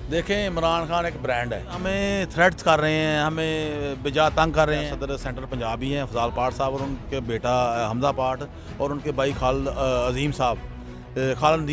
देखें, इमरान खान एक ब्रांड है। हमें थ्रेट्स कर रहे हैं, हमें बेजा तंग कर रहे हैं। सदर सेंटर पंजाब ही हैं अफजाल पाठ साहब और उनके बेटा हमजा पाठ और उनके भाई खालिद नदीम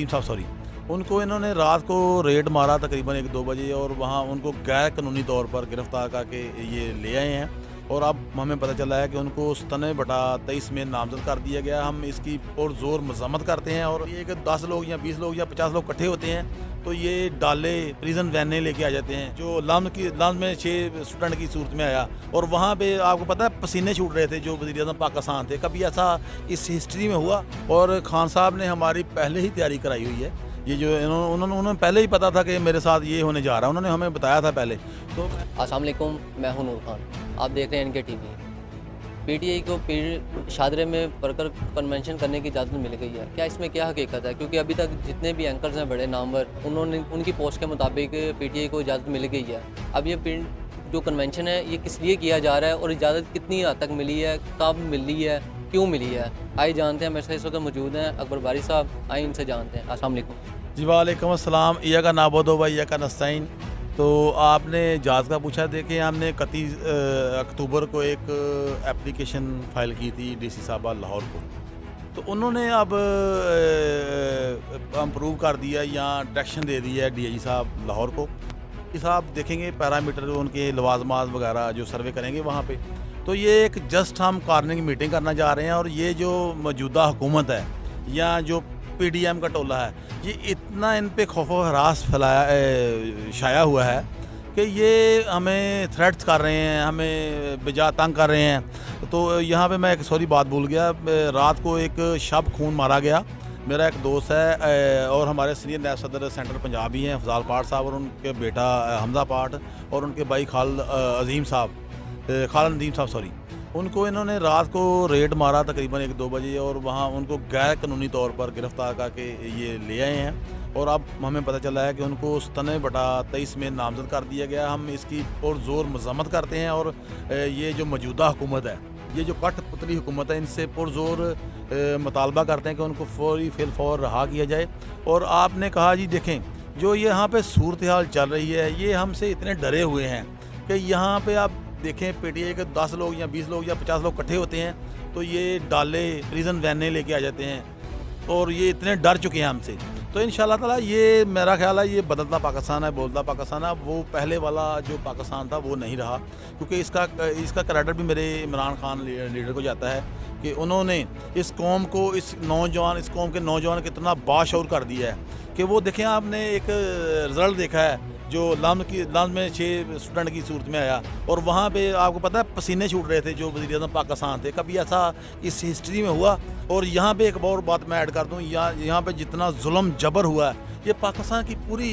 साहब सॉरी। उनको इन्होंने रात को रेड मारा तकरीबन 1-2 बजे और वहाँ उनको गैर कानूनी तौर पर गिरफ़्तार करके ये ले आए हैं और अब हमें पता चला है कि उनको 97/23 में नामजद कर दिया गया। हम इसकी पुरज़ोर मज़म्मत करते हैं और ये कि 10 लोग या 20 लोग या 50 लोग इकट्ठे होते हैं तो ये डाले प्रिजन वैने लेके आ जाते हैं। जो लम्ब में 6 स्टूडेंट की सूरत में आया और वहाँ पे आपको पता है पसीने छूट रहे थे जो वज़ीर-ए-आज़म पाकिस्तान थे। कभी ऐसा इस हिस्ट्री में हुआ? और खान साहब ने हमारी पहले ही तैयारी कराई हुई है। ये जो उन्होंने पहले ही पता था कि मेरे साथ ये होने जा रहा है, उन्होंने हमें बताया था पहले। तो अस्सलाम वालेकुम, मैं हूं नूर खान, आप देख रहे हैं इनके टीवी। पीटीआई को शादरे में वर्कर कन्वेंशन करने की इजाज़त मिल गई है, क्या इसमें क्या हकीकत है? क्योंकि अभी तक जितने भी एंकर्स हैं बड़े नामवर, उनकी पोस्ट के मुताबिक पीटीआई को इजाज़त मिल गई है। अब ये जो कन्वेंशन है ये किस लिए किया जा रहा है और इजाज़त कितनी हद तक मिली है, कब मिली है, क्यों मिली है? आइए जानते हैं। मेरे साथ इस वक्त मौजूद हैं अकबर बारी साहब, आइए इनसे जानते हैं। अस्सलाम वालेकुम। जी वालेकुम अस्सलाम। इया का नाबोदो भाई, इया का नस्ताइन। तो आपने जहाज़ का पूछा। देखिए, हमने 31 अक्टूबर को एक एप्लीकेशन फ़ाइल की थी डीसी साहब लाहौर को, तो उन्होंने अब अप्रूव कर दिया या डायरेक्शन दे दी है डीआईजी साहब लाहौर को। साहब देखेंगे पैरामीटर उनके लवाजमात वगैरह जो सर्वे करेंगे वहाँ पे। तो ये एक जस्ट हम कॉर्नर की मीटिंग करना जा रहे हैं और ये जो मौजूदा हुकूमत है या जो पीडीएम का टोला है, ये इतना इन पे खौफ व हरास छाया हुआ है कि ये हमें थ्रेट्स कर रहे हैं, हमें बेजा तंग कर रहे हैं। तो यहाँ पे मैं एक सॉरी बात भूल गया, रात को एक शब खून मारा गया। मेरा एक दोस्त है और हमारे सीनियर नायब सदर सेंटर पंजाब ही हैं अफजाल पाठ साहब और उनके बेटा हमजा पाठ और उनके भाई खालिद नदीम साहब सॉरी। उनको इन्होंने रात को रेड मारा तकरीबन 1-2 बजे और वहाँ उनको गैर कानूनी तौर पर गिरफ़्तार करके ये ले आए हैं और अब हमें पता चला है कि उनको 97/23 में नामजद कर दिया गया। हम इसकी पुरज़ोर मज़म्मत करते हैं और ये जो मौजूदा हुकूमत है, ये जो कठपुतली हुकूमत है, इनसे पुरज़ोर मुतालबा करते हैं कि उनको फौरी फिलफौर रहा किया जाए। और आपने कहा जी, देखें जो ये यहाँ पे सूरत हाल चल रही है, ये हमसे इतने डरे हुए हैं कि यहाँ पे आप देखें पीटीआई के 10 लोग या 20 लोग या 50 लोग इकट्ठे होते हैं तो ये डाले प्रिजन वैने लेके आ जाते हैं और ये इतने डर चुके हैं हमसे। तो इंशाल्लाह ताला ये मेरा ख्याल है ये बदलता पाकिस्तान है, बोलता पाकिस्तान है। वो पहले वाला जो पाकिस्तान था वो नहीं रहा, क्योंकि इसका क्रेडिट भी मेरे इमरान खान लीडर को जाता है कि उन्होंने इस कौम के नौजवान कितना बाशऊर कर दिया है कि वो देखें, आपने एक रिज़ल्ट देखा है जो लम्ब में 6 स्टूडेंट की सूरत में आया और वहाँ पे आपको पता है पसीने छूट रहे थे जो वज़ीर-ए-आज़म पाकिस्तान थे। कभी ऐसा इस हिस्ट्री में हुआ? और यहाँ पे एक और बात मैं ऐड कर दूँ, यहाँ पे जितना जुल्म जबर हुआ है ये पाकिस्तान की पूरी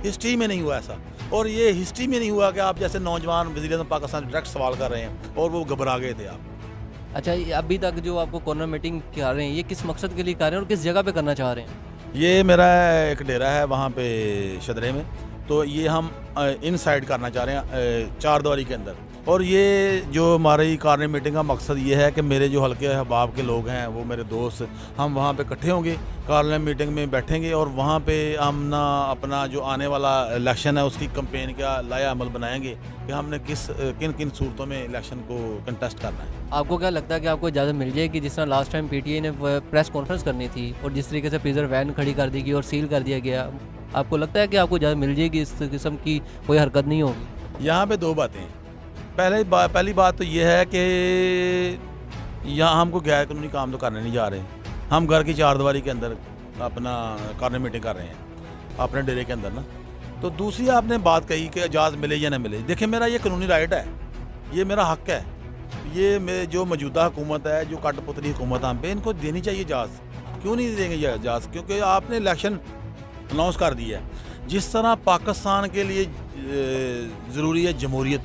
हिस्ट्री में नहीं हुआ ऐसा। और ये हिस्ट्री में नहीं हुआ कि आप जैसे नौजवान वज़ीर-ए-आज़म पाकिस्तान से डायरेक्ट सवाल कर रहे हैं और वो घबरा गए थे आप। अच्छा, ये अभी तक जो आपको कॉर्नर मीटिंग कर रहे हैं, ये किस मकसद के लिए कर रहे हैं और किस जगह पे करना चाह रहे हैं? ये मेरा एक डेरा है वहाँ पे शदरे में, तो ये हम इन साइड करना चाह रहे हैं 4 दीवारी के अंदर। और ये जो हमारी कॉर्नर मीटिंग का मकसद ये है कि मेरे जो हल्के अहबाब के लोग हैं, वो मेरे दोस्त, हम वहाँ पे इकट्ठे होंगे, कॉर्नर मीटिंग में बैठेंगे और वहाँ पे हम ना अपना जो आने वाला इलेक्शन है उसकी कैंपेन का लाया अमल बनाएंगे कि हमने किन किन सूरतों में इलेक्शन को कंटेस्ट करना है। आपको क्या लगता है कि आपको इजाज़त मिल जाएगी? जिस तरह लास्ट टाइम पीटीआई ने प्रेस कॉन्फ्रेंस करनी थी और जिस तरीके से प्रिजन वैन खड़ी कर दी गई और सील कर दिया गया, आपको लगता है कि आपको इजाज़त मिल जाएगी, इस किस्म की कोई हरकत नहीं होगी? यहाँ पे 2 बातें हैं। पहली बात तो ये है कि यहाँ हमको गैर कानूनी काम तो करने नहीं जा रहे, हम घर की 4 दीवारी के अंदर अपना कॉर्नर मीटिंग कर रहे हैं अपने डेरे के अंदर ना। तो दूसरी आपने बात कही कि इजाज़त मिले या ना मिले, देखिए मेरा ये कानूनी राइट है, ये मेरा हक है। ये जो मौजूदा हुकूमत है, जो कठपुतली हुकूमत हम पे, इनको देनी चाहिए इजाज़त। क्यों नहीं देंगे इजाज़त? क्योंकि आपने इलेक्शन अनाउंस कर दिया है। जिस तरह पाकिस्तान के लिए ज़रूरी है जमहूरियत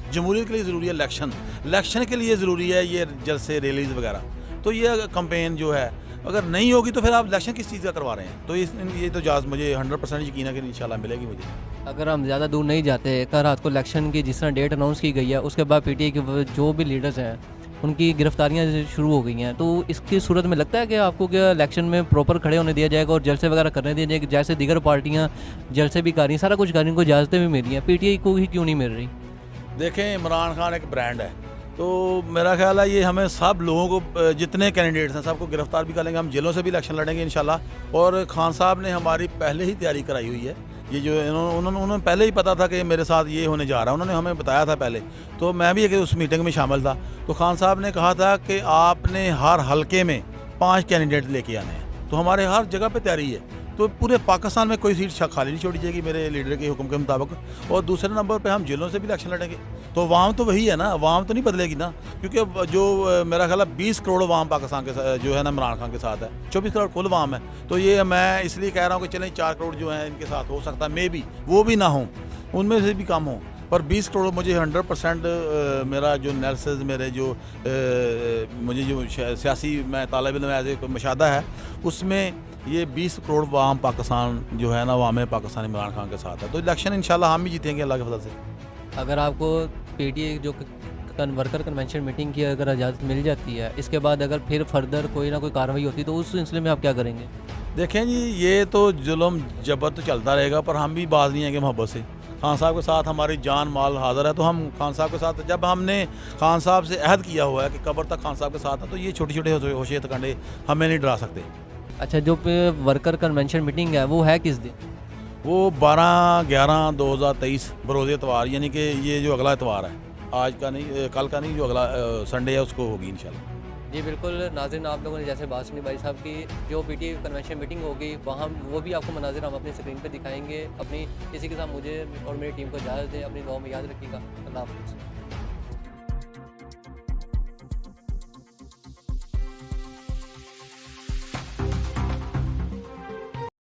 के लिए ज़रूरी है इलेक्शन के लिए ज़रूरी है ये जलसे रैलीज़ वगैरह, तो ये कैंपेन जो है अगर नहीं होगी तो फिर आप इलेक्शन किस चीज़ का करवा रहे हैं? तो ये तो इजाज़त मुझे 100% यकीन है कि इंशाल्लाह मिलेगी मुझे। अगर हम ज़्यादा दूर नहीं जाते, कल रात को इलेक्शन की जिस तरह डेट अनाउंस की गई है, उसके बाद पीटीआई के जो भी लीडर्स हैं उनकी गिरफ्तारियां शुरू हो गई हैं, तो इसकी सूरत में लगता है कि आपको क्या इलेक्शन में प्रॉपर खड़े होने दिया जाएगा और जलसे वगैरह करने दिया जाएगा, जैसे दीगर पार्टियां जलसे भी कर रही हैं, सारा कुछ कर रही हैं, को इजाज़तें भी मिल रही हैं, पीटीआई को ही क्यों नहीं मिल रही? देखें, इमरान खान एक ब्रांड है, तो मेरा ख्याल है ये हमें सब लोगों को, जितने कैंडिडेट्स हैं सबको गिरफ्तार भी करेंगे, हम जेलों से भी इलेक्शन लड़ेंगे इंशाल्लाह। और खान साहब ने हमारी पहले ही तैयारी कराई हुई है, ये जो उन्होंने पहले ही पता था कि मेरे साथ ये होने जा रहा है, उन्होंने हमें बताया था पहले, तो मैं भी उस मीटिंग में शामिल था। तो खान साहब ने कहा था कि आपने हर हलके में 5 कैंडिडेट लेके आने हैं, तो हमारे हर जगह पे तैयारी है, तो पूरे पाकिस्तान में कोई सीट खाली नहीं छोड़ी जाएगी मेरे लीडर के हुक्म के मुताबिक। और दूसरे नंबर पे हम जेलों से भी इलेक्शन लड़ेंगे, तो अवाम तो वही है ना, अवाम तो नहीं बदलेगी ना, क्योंकि जो मेरा ख्याल है 20 करोड़ अवाम पाकिस्तान के जो है ना इमरान खान के साथ है, 24 करोड़ कुल अवाम है। तो ये मैं इसलिए कह रहा हूँ कि चलें 4 करोड़ जो हैं इनके साथ हो सकता है, मे बी वो भी ना हो, उनमें से भी कम हो, पर 20 करोड़ मुझे 100% मेरा जो एनालिसिस, मेरे जो मुझे जो सियासी मैं तालिब इल्म एज ए मुशाहदा है, उसमें ये 20 करोड़ अवाम पाकिस्तान जो है ना, अवाम पाकिस्तान इमरान खान के साथ है। तो इलेक्शन इंशाल्लाह हम ही जीतेंगे अल्लाह के फजल से। अगर आपको पीटीआई जो वर्कर कन्वेंशन मीटिंग की अगर इजाज़त मिल जाती है, इसके बाद अगर फिर फर्दर कोई ना कोई कार्रवाई होती है, तो उस सिलसिले में आप क्या करेंगे? देखें जी, ये तो जुल्म जबर तो चलता रहेगा, पर हम भी बाज नहीं हैं कि मोहब्बत से खान साहब के साथ हमारी जान माल हाज़िर है, तो हम खान साहब के साथ, जब हमने खान साहब से अहद किया हुआ है कि कब्र तक खान साहब के साथ है, तो ये छोटे छोटे होशे हथकंडे हमें नहीं डरा सकते। अच्छा, जो वर्कर कन्वेंशन मीटिंग है वो है किस दिन? वो 12/11/2023 बरोज़ इतवार, यानी कि ये जो अगला इतवार है, आज का नहीं, कल का नहीं, जो अगला संडे है उसको होगी इंशाल्लाह। जी बिल्कुल नाज़रीन, आप लोगों ने जैसे बात सुनी भाई साहब की, जो पीटीआई कन्वेंशन मीटिंग होगी वहाँ वो भी आपको मनाज़िर हम अपनी स्क्रीन पे दिखाएंगे। अपनी इसी के साथ मुझे और मेरी टीम को इजाज़त दें, अपनी दुआ में याद रखिएगा। अल्लाह हाफ़िज़।